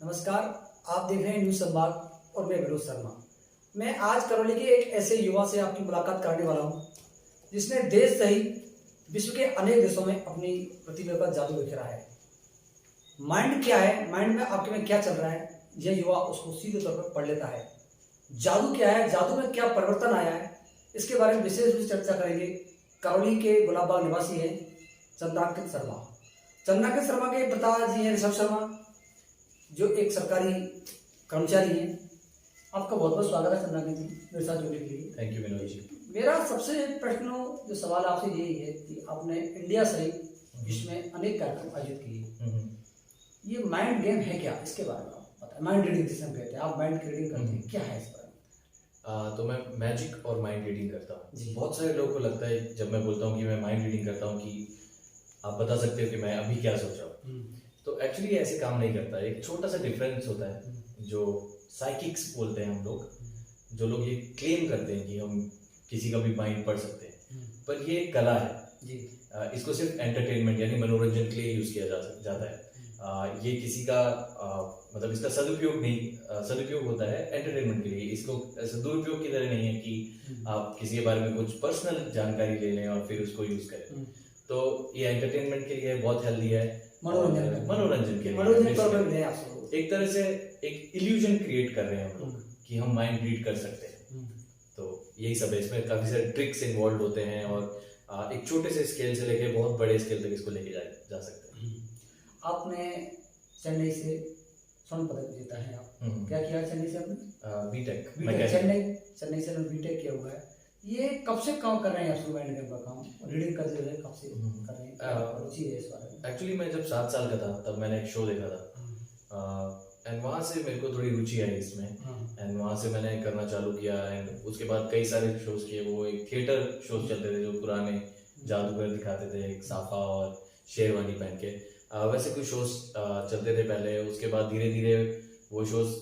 नमस्कार, आप देख रहे हैं न्यूज संवाद और मैं विनोद शर्मा। मैं आज करौली के एक ऐसे युवा से आपकी मुलाकात करने वाला हूं जिसने देश सहित विश्व के अनेक देशों में अपनी प्रतिभा का जादू बिखेरा है। माइंड क्या है, माइंड में आपके में क्या चल रहा है, यह युवा उसको सीधे तौर पर पढ़ लेता है। जादू क्या है, जादू में क्या परिवर्तन आया है, इसके बारे में विशेष रूप से चर्चा करेंगे। करौली के गुलाबबाग निवासी हैं चंद्रांकित शर्मा। चंद्रांकित शर्मा के पिताजी हैं ऋषभ शर्मा, जो एक सरकारी कर्मचारी हैं। आपका बहुत बहुत स्वागत है चंद्रांकित जी मेरे साथ जुड़ने के लिए। Thank you Vinod ji. मेरा सबसे प्रश्न जो सवाल आपसे यही है कि आपने इंडिया सहित विश्व में अनेक कार्यक्रम आयोजित किए। ये माइंड गेम है क्या, इसके बारे में आप बताएं। माइंड रीडिंग जिसे हम कहते हैं, आप माइंड रीडिंग करते हैं, क्या है इस बारे में? तो मैं मैजिक और माइंड रीडिंग करता जी। हूँ। बहुत सारे लोगों को लगता है जब मैं बोलता हूँ कि मैं माइंड रीडिंग करता हूँ कि आप बता सकते हो कि मैं अभी क्या सोच रहा हूँ। तो एक्चुअली ऐसे काम नहीं करता है। एक छोटा सा डिफरेंस होता है जो साइकिक्स बोलते हैं हम लोग, जो लोग ये क्लेम करते हैं कि हम किसी का भी माइंड पढ़ सकते हैं, पर ये एक कला है जी। इसको सिर्फ एंटरटेनमेंट यानी मनोरंजन के लिए यूज किया जाता है। ये किसी का मतलब इसका सदुपयोग नहीं, सदुपयोग होता है एंटरटेनमेंट के लिए। इसको दुरुपयोग की तरह नहीं है कि आप किसी के बारे में कुछ पर्सनल जानकारी ले लें और फिर उसको यूज करें। तो ये एंटरटेनमेंट के लिए बहुत हेल्दी है, मनोरंजन के लिए एक तरह से एक इल्यूजन क्रिएट कर रहे हैं हम लोग कि हम माइंड रीड कर सकते हैं। तो यही सब है, इसमें काफी सारे ट्रिक्स इन्वॉल्व होते हैं और एक छोटे से स्केल से लेके बहुत बड़े स्केल तक इसको लेके जा सकते हैं। आपने चेन्नई से स्वर्ण पदक जीता है। आप क्या किया चेन्नई से? आपने बीटेक चेन्नई से बीटेक किया हुआ है। ये कब से काम कर रहे हैं आप माइंड गेम का काम, रीडिंग का जो है कब से कर रहे हैं, रुचि है इस बारे में? एक्चुअली मैं जब 7 साल का था तब मैंने एक शो देखा था एंड वहाँ से मेरे को थोड़ी रुचि आई इसमें एंड वहाँ से मैंने करना चालू किया। एंड उसके बाद कई सारे शोज किए। वो एक थिएटर शोज चलते थे जो पुराने जादूगर दिखाते थे, एक साफा और शेरवानी पहन के। वैसे कुछ शोज चलते थे पहले। उसके बाद धीरे धीरे वो shows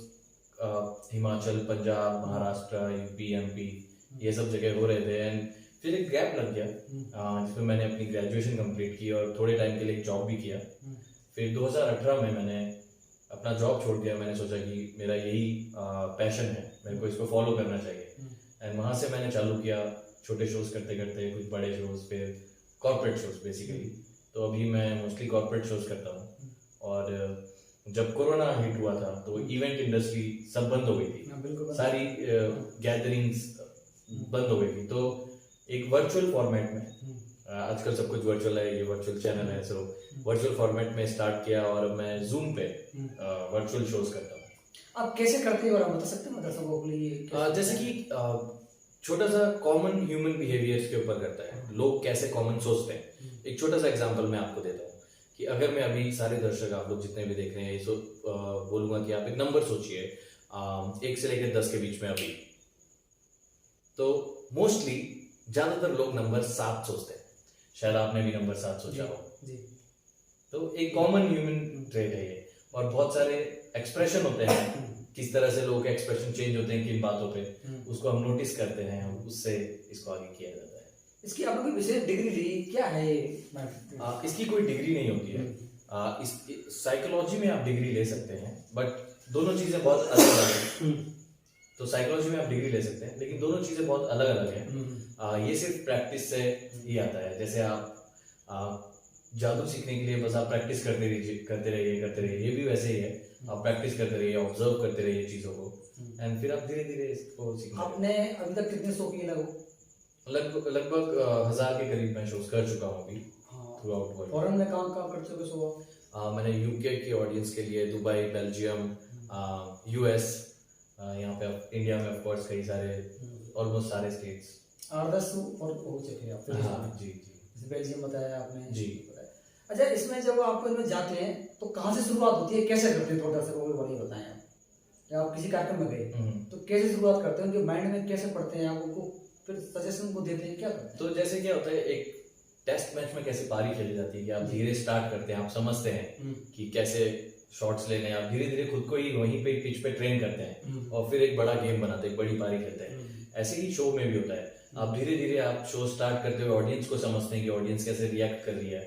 Himachal, Punjab, Maharashtra, UP, MP ये सब जगह हो रहे थे। एंड फिर एक गैप लग गया जिसमें मैंने अपनी ग्रेजुएशन कंप्लीट की और थोड़े टाइम के लिए एक जॉब भी किया। फिर 2018 में मैंने अपना जॉब छोड़ दिया। मैंने सोचा कि मेरा यही पैशन है, मेरे को इसको फॉलो करना चाहिए। एंड वहाँ से मैंने चालू किया छोटे शोज करते करते, कुछ बड़े शोज, फिर कॉर्पोरेट शोज बेसिकली। तो अभी मैं मोस्टली कॉर्पोरेट शोज करता हूँ। और जब कोरोना हिट हुआ था तो इवेंट इंडस्ट्री सब बंद हो गई थी, सारी गैदरिंग्स बंद हो गई थी। तो एक वर्चुअल फॉर्मेट में, आजकल सब कुछ वर्चुअल है, ये वर्चुअल चैनल है, सो वर्चुअल फॉर्मेट में स्टार्ट किया और मैं जूम पे वर्चुअल शोज करता हूँ। आप कैसे करते हैं और आप बता सकते हैं दर्शकों के लिए? जैसे कि छोटा सा कॉमन ह्यूमन बिहेवियर्स के ऊपर करता है, लोग कैसे कॉमन सोचते हैं। एक छोटा सा एग्जांपल मैं आपको देता हूँ कि अगर मैं अभी सारे दर्शक, आप लोग जितने भी देख रहे हैं, बोलूंगा कि आप एक नंबर सोचिए 1 से लेकर 10 के बीच में अभी, तो मोस्टली ज्यादातर लोग नंबर 7 सोचते हैं। शायद आपने भी नंबर 7 सोचा हो। तो एक कॉमन ह्यूमन ट्रेट है ये। और बहुत सारे एक्सप्रेशन होते हैं, किस तरह से लोगों के एक्सप्रेशन चेंज होते हैं किन बातों पे, उसको हम नोटिस करते हैं, उससे इसको आगे किया जाता है। इसकी आपने कोई विशेष डिग्री ली क्या है ये? इसकी कोई डिग्री नहीं होती है। इस साइकोलॉजी में आप डिग्री ले सकते हैं, बट दोनों चीजें बहुत अलग अलग हैं। तो साइकोलॉजी में आप डिग्री ले सकते हैं, लेकिन दोनों चीजें बहुत अलग अलग हैं। ये सिर्फ प्रैक्टिस से ही आता है। जैसे आप जादू सीखने के लिए बस आप प्रैक्टिस करते रहिए, ये भी वैसे ही है। आप प्रैक्टिस करते रहिए, ऑब्जर्व करते रहिए चीजों को, एंड फिर आप धीरे धीरे इसको सीखना। आपने अभी तक कितने शो किए? लगभग 1000 के करीब मैं शोज कर चुका हूँ अभी थ्रू आउट वर्ल्ड। फॉरेन में कहाँ कर चुके शो? मैंने यूके के ऑडियंस के लिए दुबई, बेल्जियम, यूएस, यहाँ पे इंडिया में ऑफ कोर्स कई सारे, ऑलमोस्ट सारे स्टेट्स 8-10 और हो चुके हैं आप? हाँ जी। बेल्जियम बताया आपने जी। अच्छा, इसमें जब आप इनमें जाते हैं तो कहाँ से शुरुआत होती है, कैसे करते हैं? थोड़ा सा वो भी बताएं आप। जब आप किसी कार्यक्रम में गए तो कैसे शुरुआत करते हैं, उनके माइंड में कैसे पढ़ते हैं आप उनको, फिर सजेशन को देते हैं, क्या करते हैं? तो जैसे क्या होता है, एक टेस्ट मैच में कैसे पारी खेली जाती है कि आप धीरे स्टार्ट करते हैं, आप समझते हैं कि कैसे शॉट्स लेने हैं, आप धीरे धीरे खुद को ही वहीं पे पिच पे ट्रेन करते हैं और फिर एक बड़ा गेम बनाते हैं, एक बड़ी पारी खेलते हैं। ऐसे ही शो में भी होता है। आप धीरे धीरे आप शो स्टार्ट करते हुए ऑडियंस को समझते हैं कि ऑडियंस कैसे रिएक्ट कर रही है,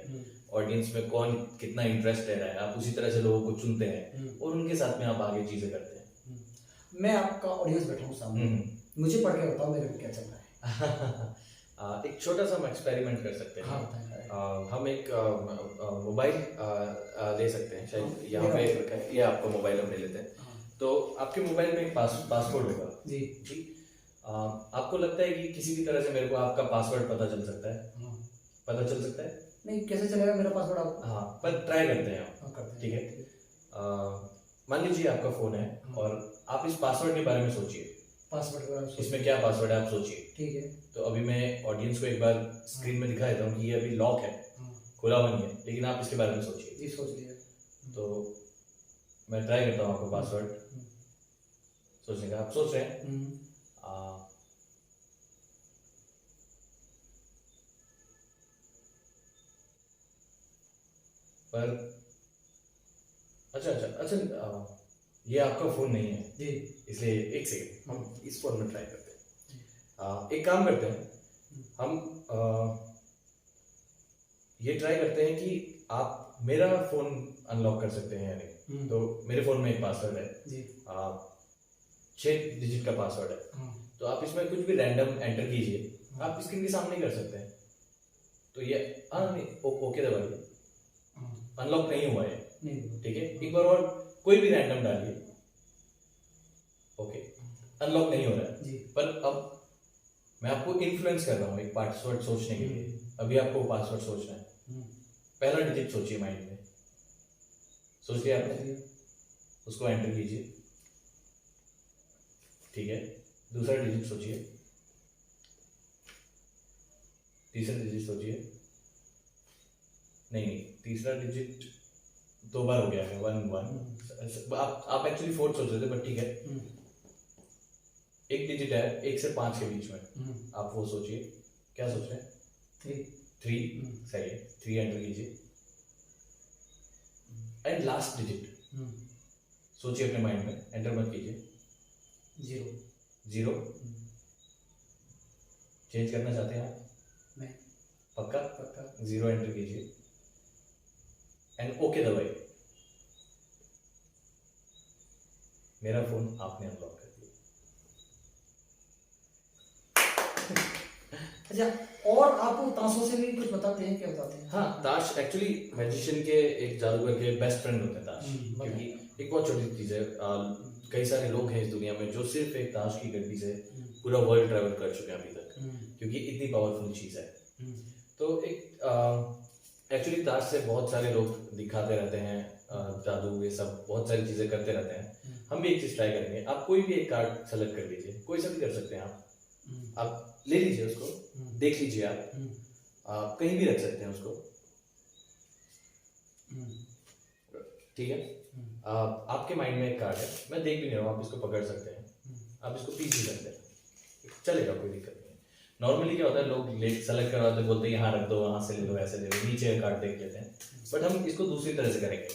ऑडियंस में कौन कितना इंटरेस्ट ले रहा है, आप उसी तरह से लोगों को चुनते हैं और उनके साथ में आप आगे चीजें करते हैं। मैं आपका ऑडियंस बैठा हूँ सामने, मुझे पढ़ के बताओ मेरे को क्या चल रहा है। एक छोटा सा हम एक्सपेरिमेंट कर सकते हैं। हाँ बताएं। हम एक मोबाइल ले सकते हैं, शायद यहाँ पे रखा है, ये आपका मोबाइल हम ले लेते हैं। तो आपके मोबाइल में एक पासवर्ड होगा जी जी। आपको लगता है कि किसी भी तरह से मेरे को आपका पासवर्ड पता चल सकता है? पता चल सकता है? नहीं, कैसे चलेगा मेरा पासवर्ड आप? हाँ, पर ट्राई करते हैं हम। करते हैं। ठीक है, मान लीजिए आपका फोन है और आप इस पासवर्ड के बारे में सोचिए। पासवर्ड के बारे में इसमें क्या पासवर्ड है आप सोचिए। ठीक है। तो अभी मैं ऑडियंस को एक बार स्क्रीन में दिखा देता हूँ कि ये अभी लॉक है, खुला हुआ नहीं है, लेकिन आप इसके बारे में सोचिए। जी सोच लिया। तो मैं ट्राई करता हूँ आपको पासवर्ड सोचने का। आप सोच रहे हैं? पर अच्छा, ये आपका फोन नहीं है जी, इसलिए एक सेकंड हम इस फोन में ट्राई करते हैं। एक काम करते हैं, हम ये ट्राई करते हैं कि आप मेरा फोन अनलॉक कर सकते हैं या नहीं। तो मेरे फोन में एक पासवर्ड है जी। 6 डिजिट का पासवर्ड है। तो आप इसमें कुछ भी रैंडम एंटर कीजिए, आप स्क्रीन के सामने कर सकते हैं। तो ये नहीं, ओके दबाइए, अनलॉक नहीं हुआ है। ठीक है, एक बार और कोई भी रैंडम डालिए। ओके, अनलॉक नहीं हो रहा है जी। पर अब मैं आपको इन्फ्लुएंस कर रहा हूँ एक पासवर्ड सोचने के लिए। अभी आपको पासवर्ड सोचना है। पहला डिजिट सोचिए माइंड में, सोच लिया आपने? उसको एंटर कीजिए। ठीक है, दूसरा डिजिट सोचिए, तीसरा डिजिट सोचिए। नहीं, तीसरा डिजिट 2 बार हो गया है, 1 आप एक्चुअली 4 सोच रहे थे, बट ठीक है। एक डिजिट है 1 से 5 के बीच में, आप वो सोचिए। क्या सोच रहे हैं? 3 सही है, 3 एंटर कीजिए। एंड लास्ट डिजिट सोचिए अपने माइंड में, एंटर मत कीजिए। 0 चेंज करना चाहते हैं आप? नहीं। पक्का? 0 एंटर कीजिए एंड ओके दबाइए। मेरा फोन आपने अनलॉक कर दिया। अच्छा, और आप ताशों से भी कुछ बताते हैं? क्या बताते हैं? हाँ, ताश एक्चुअली मैजिशियन के, एक जादूगर के बेस्ट फ्रेंड होते हैं ताश। क्योंकि एक बहुत छोटी चीज है। कई सारे लोग हैं इस दुनिया में जो सिर्फ एक ताश की गड्डी से पूरा वर्ल्ड ट्रैवल कर चुके हैं अभी तक, क्योंकि इतनी पावरफुल चीज है। तो एक एक्चुअली ताश से बहुत सारे लोग दिखाते रहते हैं जादू, ये सब बहुत सारी चीजें करते रहते हैं। हम भी एक चीज ट्राई करेंगे। आप कोई भी एक कार्ड सेलेक्ट कर लीजिए, कोई सा भी कर सकते हैं आप ले लीजिए उसको, देख लीजिए। आप कहीं भी रख सकते हैं उसको। ठीक है, आपके माइंड में एक कार्ड है, मैं देख भी नहीं रहा हूँ, आप इसको पकड़ सकते हैं, आप इसको पीस भी सकते हैं, चलेगा, कोई दिक्कत नहीं। नॉर्मली क्या होता है, लोग सेलेक्ट करवाते हैं, बोलते हैं यहाँ रख दो, वहां से ले लो, ऐसे ले लो, नीचे कार्ड देख लेते हैं। बट हम इसको दूसरी तरह से करेंगे।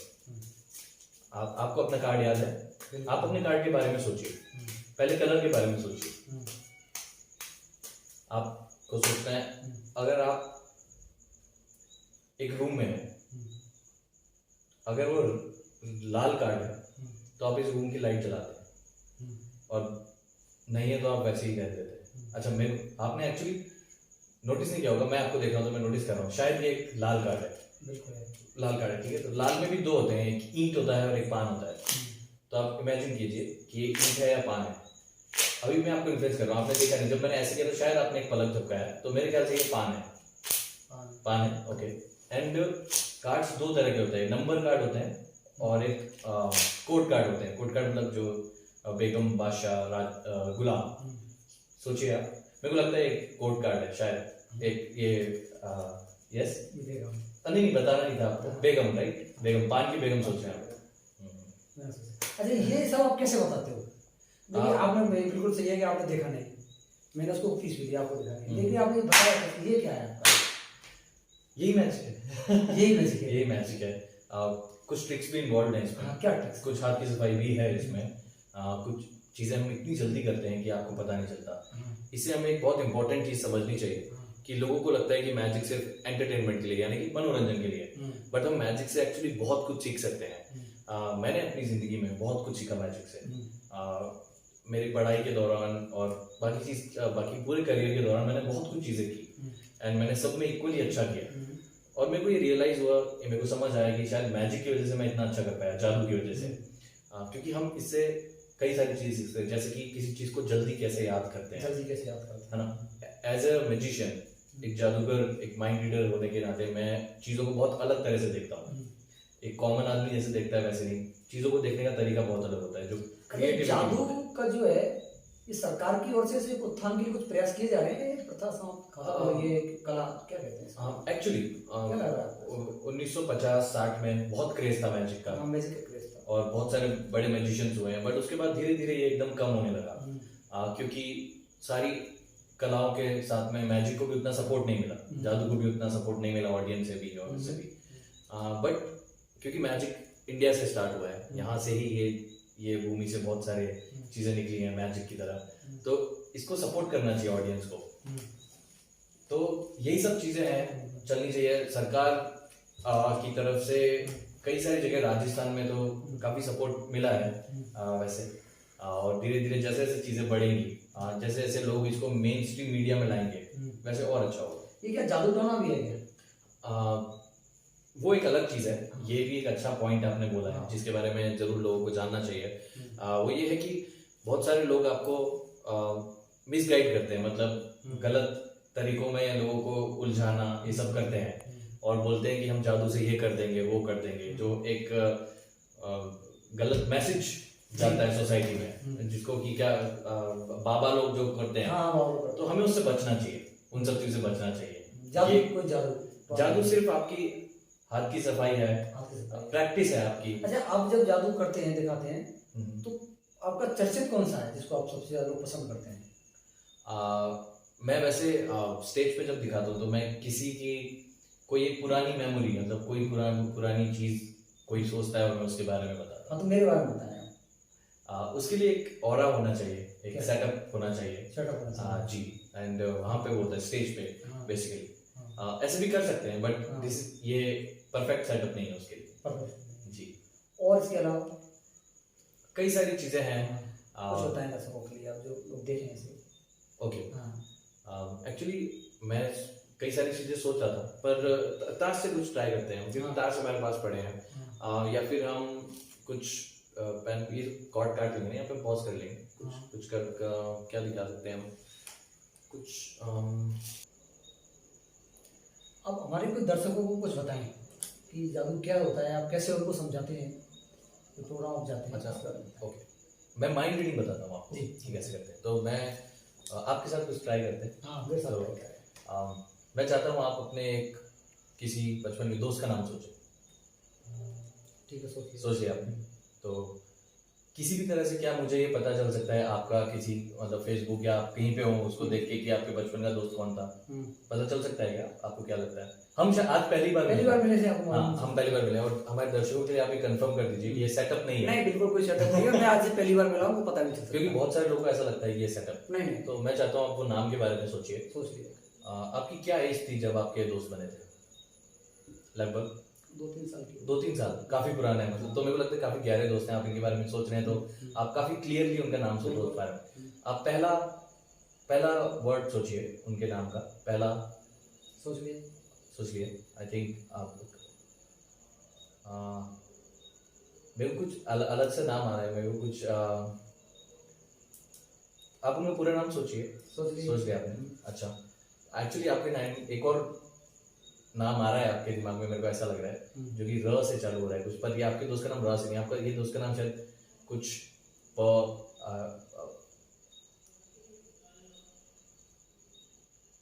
आपको अपना कार्ड याद है? आप अपने कार्ड के बारे में सोचिए, पहले कलर के बारे में सोचिए। आपको सोचना है, अगर आप एक रूम में हैं, अगर वो लाल कार्ड है तो आप इस रूम की लाइट जलाते हैं, और नहीं है तो आप वैसे ही रह देते हैं। अच्छा, आपने एक्चुअली नोटिस नहीं किया होगा, मैं आपको देख रहा हूँ तो मैं नोटिस कर रहा हूँ, शायद ये एक लाल कार्ड है। लाल कार्ड है, ठीक है। तो लाल में भी 2 होते हैं, एक ईंट होता है और एक पान होता है। तो आप इमेजिन कीजिए कि ये ईंट है या पान है। अभी मैं आपको इन्फ्लुएंस कर रहा हूँ, आपने देखा नहीं, जब मैंने ऐसे किया तो शायद आपने एक पलक झपकाया, तो मेरे ख्याल से ये पान है। पान है, ओके। एंड कार्ड्स 2 तरह के होते हैं, नंबर कार्ड होते हैं और एक कोड कार्ड होते हैं। कोड कार्ड मतलब जो बेगम, बादशाह, गुलाम, सोचिए आप। मेरे को लगता है एक कोड कार्ड है शायद, एक ये यस नहीं बताना नहीं था आपको। बेगम, राइट, बेगम, पान की बेगम सोच रहे हैं आप। अच्छा, ये सब आप कैसे बताते हो? देखिए, आपने बिल्कुल सही है कि आपने देखा नहीं, मैंने उसको पीस भी दिया, आपको देखा नहीं, लेकिन आपने बताया ये क्या है आपका? यही मैजिक है। यही मैजिक है। यही मैजिक है। कुछ ट्रिक्स भी इन्वॉल्व हैं इसमें। क्या ट्रिक्स? कुछ हाथ की सफाई भी है इसमें। कुछ चीजें हम इतनी जल्दी करते हैं कि आपको पता नहीं चलता। इससे हमें एक बहुत इंपॉर्टेंट चीज समझनी चाहिए कि लोगों को लगता है कि मैजिक सिर्फ एंटरटेनमेंट के लिए यानी कि मनोरंजन के लिए, बट हम मैजिक से एक्चुअली बहुत कुछ सीख सकते हैं। मैंने अपनी जिंदगी में बहुत कुछ सीखा मैजिक से। मेरी पढ़ाई के दौरान और बाकी पूरे करियर के दौरान मैंने बहुत कुछ चीज़ें की एंड मैंने सब में इक्वली अच्छा किया। और मेरे को ये रियलाइज हुआ, मेरे को समझ आया कि शायद मैजिक की वजह से मैं इतना अच्छा कर पाया, जादू की वजह से। क्योंकि हम इससे कई सारी चीज़ें सीखते हैं, जैसे कि किसी चीज़ को जल्दी कैसे याद करते हैं, है ना। एज ए मैजिशियन, एक जादूगर, एक माइंड रीडर होने के नाते मैं चीज़ों को बहुत अलग तरह से देखता हूँ। एक कॉमन आदमी जैसे देखता है वैसे नहीं, चीज़ों को देखने का तरीका बहुत अलग होता है। जो जादू का जो है, ये सरकार की ओर से इसके उत्थान के लिए कुछ प्रयास किए जा रहे हैं, ये प्रथा समाप्त, ये कला क्या कहते हैं एक्चुअली 1950-60 में बहुत क्रेज था मैजिक का, मैजिक का क्रेज था, और बहुत सारे बड़े मैजिशियंस हुए हैं, बट उसके बाद धीरे धीरे ये एकदम कम होने लगा। क्योंकि सारी कलाओं के साथ में मैजिक को भी उतना सपोर्ट नहीं मिला, जादू को भी उतना सपोर्ट नहीं मिला ऑडियंस से भी और उससे भी। बट क्योंकि मैजिक इंडिया से स्टार्ट हुआ है, यहाँ से ही ये भूमि से बहुत सारे चीजें निकली हैं मैजिक की तरह, तो इसको सपोर्ट करना चाहिए ऑडियंस को। तो यही सब चीजें हैं, चलनी चाहिए। सरकार की तरफ से कई सारी जगह, राजस्थान में तो काफी सपोर्ट मिला है वैसे। और धीरे धीरे जैसे जैसे चीजें बढ़ेंगी, जैसे जैसे लोग इसको मेन स्ट्रीम मीडिया में लाएंगे, वैसे और अच्छा होगा। ये क्या जादू टोना भी है क्या? वो एक अलग चीज है, ये भी एक अच्छा पॉइंट आपने बोला है, जिसके बारे में जरूर लोगों को जानना चाहिए। वो ये है कि बहुत सारे लोग आपको मिसगाइड करते हैं, मतलब गलत तरीकों में लोगों को उलझाना, ये सब करते हैं और बोलते हैं कि हम जादू से ये कर देंगे, वो कर देंगे, जो एक गलत मैसेज जाता है सोसाइटी में, जिसको कि क्या बाबा लोग जो करते हैं, तो हमें उससे बचना चाहिए, उन सब चीजों से बचना चाहिए। जादू सिर्फ आपकी हाथ की सफाई है, प्रैक्टिस है आपकी। अच्छा, आप जब जादू करते हैं, दिखाते हैं, तो आपका चर्चित कौन सा है जिसको आप सबसे ज्यादा पसंद करते हैं? मैं वैसे स्टेज पे जब दिखाता हूँ तो मैं किसी की कोई एक पुरानी मेमोरी, मतलब कोई पुरानी चीज कोई सोचता है और मैं उसके बारे में बताता हूँ। तो मेरे बारे में बताया। उसके लिए एक ऑरा होना चाहिए, एक सेटअप होना चाहिए। जी, एंड वहाँ पे वो होता है स्टेज पे बेसिकली। ऐसे भी कर सकते हैं, बट ये परफेक्ट सेटअप नहीं है उसके लिए। जी, और इसके अलावा कई सारी चीजें हैं। कुछ बताएं दर्शकों के लिए, आप जो लोग देखें इसे। ओके, एक्चुअली मैं कई सारी चीजें सोच रहा था, पर ताश से कुछ ट्राई करते हैं, क्योंकि ताश हमारे पास पड़े हैं। या फिर हम कुछ पेन, ये कॉर्ड काट लेंगे, यहाँ पे पॉज कर लेंगे, कुछ कर क्या दिखा सकते हैं हम कुछ। अब हमारे कुछ दर्शकों को कुछ बताएं कि जादू क्या होता है, आप कैसे उनको समझाते हैं, तो प्रोग्राम आप जाते हैं। अच्छा, ओके, मैं माइंड रीडिंग बताता हूँ आपको कि कैसे करते हैं। तो मैं आपके साथ कुछ ट्राई करते हैं। हाँ, मेरे साथ ट्राई करें। मैं चाहता हूँ आप अपने किसी बचपन के दोस्त का नाम सोचें। ठीक है, सोचिए आपने। तो किसी भी तरह से क्या मुझे ये पता चल सकता है आपका किसी, मतलब फेसबुक या आप कहीं पे हो उसको देख के, कि आपके बचपन का दोस्त कौन था? पता चल सकता है क्या? आपको क्या लगता है? हम आज पहली बार मिले थे आपको? हाँ, हम पहली बार मिले, और हमारे दर्शकों के लिए आप ये कंफर्म कर दीजिए कि ये सेटअप नहीं है। नहीं, बिल्कुल कोई सेटअप नहीं है, मैं आज से पहली बार मिला हूँ, पता नहीं चलता, क्योंकि बहुत सारे लोगों को ऐसा लगता है कि ये सेटअप नहीं। तो मैं चाहता हूँ आप वो नाम के बारे में सोचिए। सोच लिया। आपकी क्या एज थी जब आपके दोस्त बने थे? लगभग 2-3 साल की। 2-3 साल, काफी पुराना है मतलब। तो मेरे को लगता है काफी गहरे दोस्त हैं, आप इनके बारे में सोच रहे हैं, तो आप काफी क्लियरली उनका नाम सोच पा रहे हैं। आप पहला वर्ड सोचिए उनके नाम का, पहला सोच लिए। आई थिंक आप मेरे को कुछ अलग से नाम आ रहा है, मेरे को कुछ आप उनका पूरा नाम सोचिए। सोच लिया आपने? अच्छा, एक्चुअली आपके नाम एक और नाम आ रहा है आपके दिमाग में, मेरे को ऐसा लग रहा है, जो कि र से चालू हो रहा है कुछ, पर ये आपके दोस्त का नाम र से नहीं, आपका ये दोस्त का नाम शायद कुछ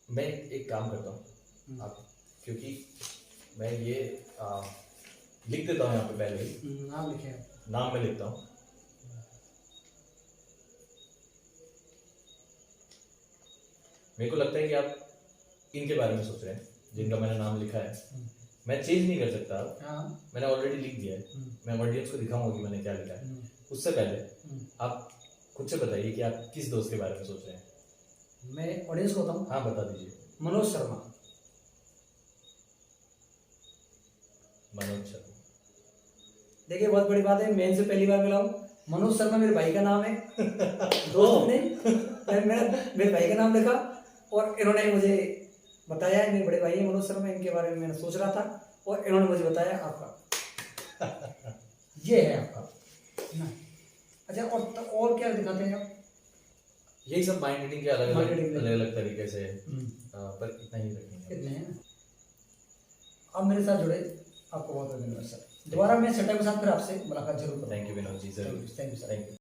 मैं एक काम करता हूँ आप, क्योंकि मैं ये लिख देता हूँ यहाँ पे पहले ही। नाम लिखे, नाम मैं लिखता हूँ। मेरे को लगता है कि आप इनके बारे में सोच रहे हैं जिनका मैंने नाम लिखा है। मैं चेंज नहीं कर सकता, मैंने ऑलरेडी लिख दिया है। मैं ऑडियंस को दिखाऊंगा कि मैंने क्या लिखा है। उससे पहले आप खुद से बताइए कि आप किस दोस्त के बारे में सोच रहे हैं। मैं ऑडियंस को बताऊं? हाँ, बता दीजिए। मनोज शर्मा। मनोज शर्मा। देखिए बहुत बड़ी बात है, मैं इनसे पहली बार मिला हूँ। मनोज शर्मा मेरे भाई का नाम है, दोस्त नहीं। मेरे भाई का नाम लिखा और इन्होंने मुझे बताया, मेरे बड़े भाई है मनोज शर्मा, इनके बारे में मैंने सोच रहा था और इन्होंने मुझे बताया आपका ये है आपका ना। अच्छा, और क्या दिखाते हैं आप? यही सब माइंड रीडिंग के अलग Mind reading अलग अलग तरीके से हम्म। पर इतना ही रखेंगे। कितने हैं ना? आप मेरे साथ जुड़े, आपको बहुत बहुत धन्यवाद सर। दोबारा मैं छठा के साथ फिर आपसे मुलाकात जरूर करूँगा। थैंक यू विनोद जी, जरूर। Thank you sir. Thank you.